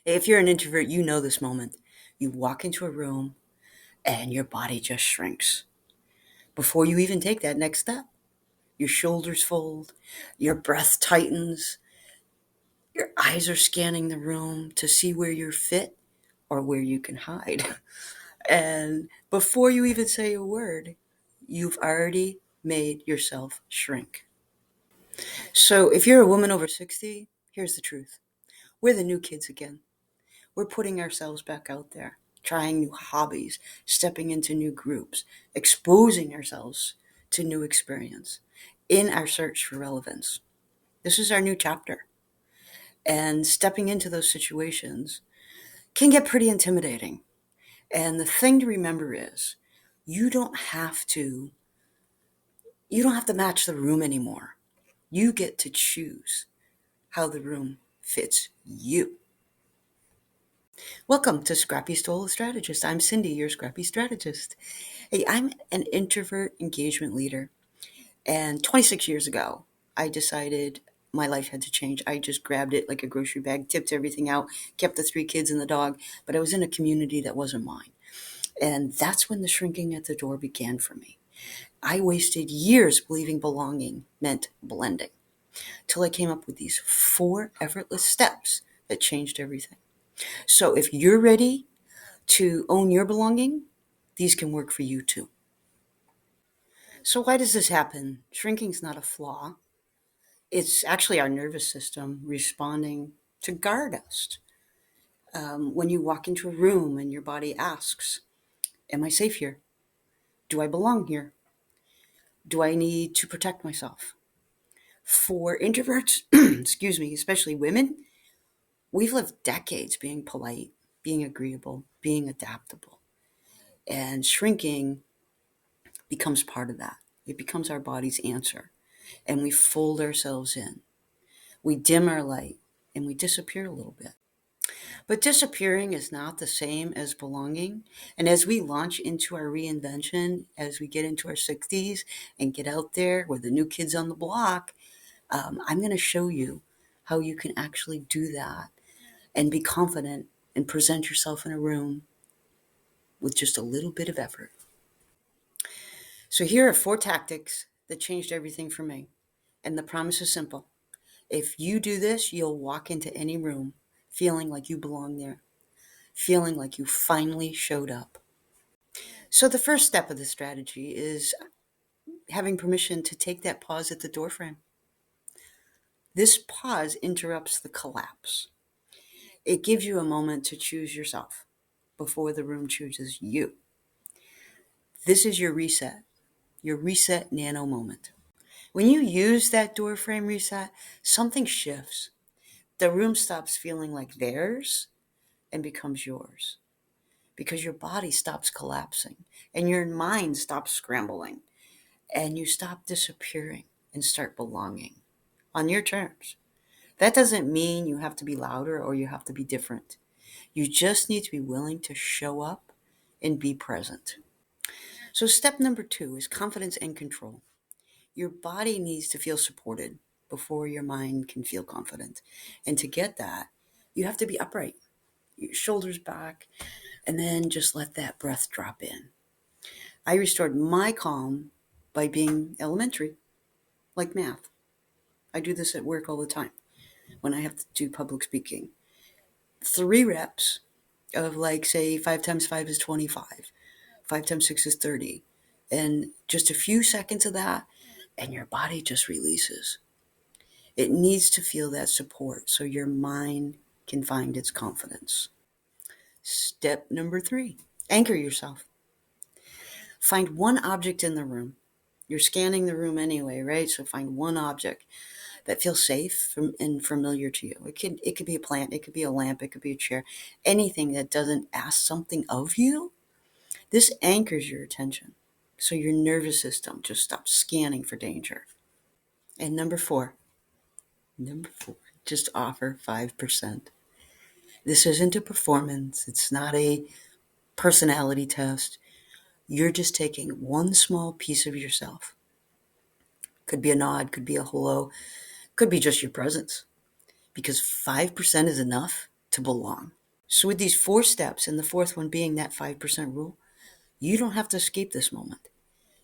If you're an introvert, you know this moment. You walk into a room and your body just shrinks before you even take that next step. Your shoulders fold, your breath tightens, your eyes are scanning the room to see where you're fit or where you can hide. And before you even say a word, you've already made yourself shrink. So if you're a woman over 60, here's the truth. We're the new kids again. We're putting ourselves back out there, trying new hobbies, stepping into new groups, exposing ourselves to new experience in our search for relevance. This is our new chapter. And stepping into those situations can get pretty intimidating. And the thing to remember is you don't have to match the room anymore. You get to choose how the room fits you. Welcome to Scrappy Stole Strategist. I'm Cindy, your Scrappy Strategist. Hey, I'm an introvert engagement leader. And 26 years ago, I decided my life had to change. I just grabbed it like a grocery bag, tipped everything out, kept the 3 kids and the dog, but I was in a community that wasn't mine. And that's when the shrinking at the door began for me. I wasted years believing belonging meant blending, till I came up with these 4 effortless steps that changed everything. So if you're ready to own your belonging, these can work for you too. So why does this happen? Shrinking's not a flaw. It's actually our nervous system responding to guard us. When you walk into a room and your body asks, am I safe here? Do I belong here? Do I need to protect myself? For introverts, excuse me, especially women, we've lived decades being polite, being agreeable, being adaptable. And shrinking becomes part of that. It becomes our body's answer. And we fold ourselves in. We dim our light and we disappear a little bit. But disappearing is not the same as belonging. And as we launch into our reinvention, as we get into our 60s and get out there with the new kids on the block, I'm going to show you how you can actually do that and be confident and present yourself in a room with just a little bit of effort. So here are 4 tactics that changed everything for me. And the promise is simple. If you do this, you'll walk into any room feeling like you belong there, feeling like you finally showed up. So the first step of the strategy is having permission to take that pause at the doorframe. This pause interrupts the collapse. It gives you a moment to choose yourself before the room chooses you. This is your reset nano moment. When you use that doorframe reset, something shifts. The room stops feeling like theirs and becomes yours, because your body stops collapsing and your mind stops scrambling and you stop disappearing and start belonging on your terms. That doesn't mean you have to be louder or you have to be different. You just need to be willing to show up and be present. So step number 2 is confidence and control. Your body needs to feel supported before your mind can feel confident. And to get that, you have to be upright, your shoulders back, and then just let that breath drop in. I restored my calm by being elementary, like math. I do this at work all the time when I have to do public speaking. 3 reps of, like, say 5 times 5 is 25, 5 times 6 is 30. And just a few seconds of that, and your body just releases. It needs to feel that support so your mind can find its confidence. Step number 3, anchor yourself. Find one object in the room. You're scanning the room anyway, right? So find one object that feels safe and familiar to you. It could be a plant, it could be a lamp, it could be a chair, anything that doesn't ask something of you. This anchors your attention, so your nervous system just stops scanning for danger. And number four, just offer 5%. This isn't a performance. It's not a personality test. You're just taking one small piece of yourself. Could be a nod, could be a hello, could be just your presence. Because 5% is enough to belong. So, with these four steps, and the fourth one being that 5% rule, you don't have to escape this moment.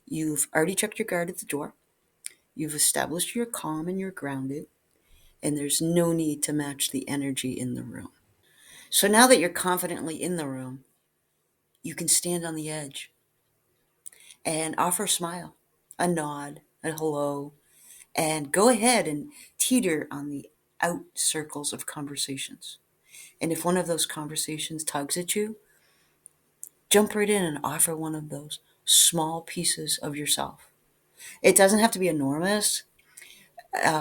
You've already checked your guard at the door, you've established you're calm and you're grounded, and there's no need to match the energy in the room. So, now that you're confidently in the room, you can stand on the edge and offer a smile, a nod, a hello, and go ahead and teeter on the out circles of conversations. And if one of those conversations tugs at you, jump right in and offer one of those small pieces of yourself. It doesn't have to be enormous.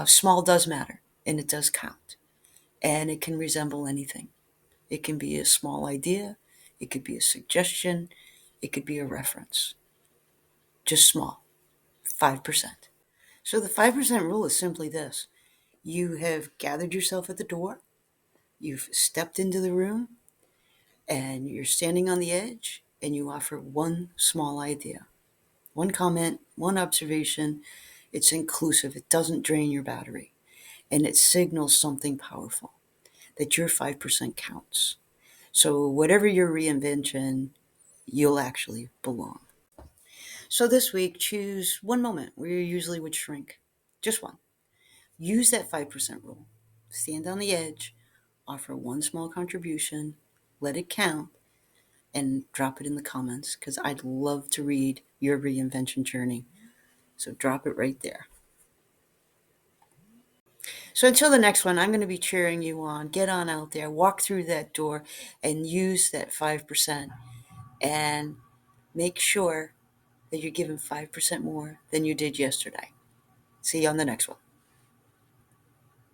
Small does matter, and it does count. And it can resemble anything. It can be a small idea, it could be a suggestion, it could be a reference. Just small, 5%. So the 5% rule is simply this: you have gathered yourself at the door, you've stepped into the room, and you're standing on the edge, and you offer one small idea, one comment, one observation. It's inclusive, it doesn't drain your battery, and it signals something powerful, that your 5% counts. So, whatever your reinvention, you'll actually belong. So, this week, choose one moment where you usually would shrink. Just one. Use that 5% rule. Stand on the edge, offer one small contribution, let it count, and drop it in the comments because I'd love to read your reinvention journey. So, drop it right there. So until the next one, I'm going to be cheering you on. Get on out there, walk through that door, and use that 5%. And make sure that you're giving 5% more than you did yesterday. See you on the next one.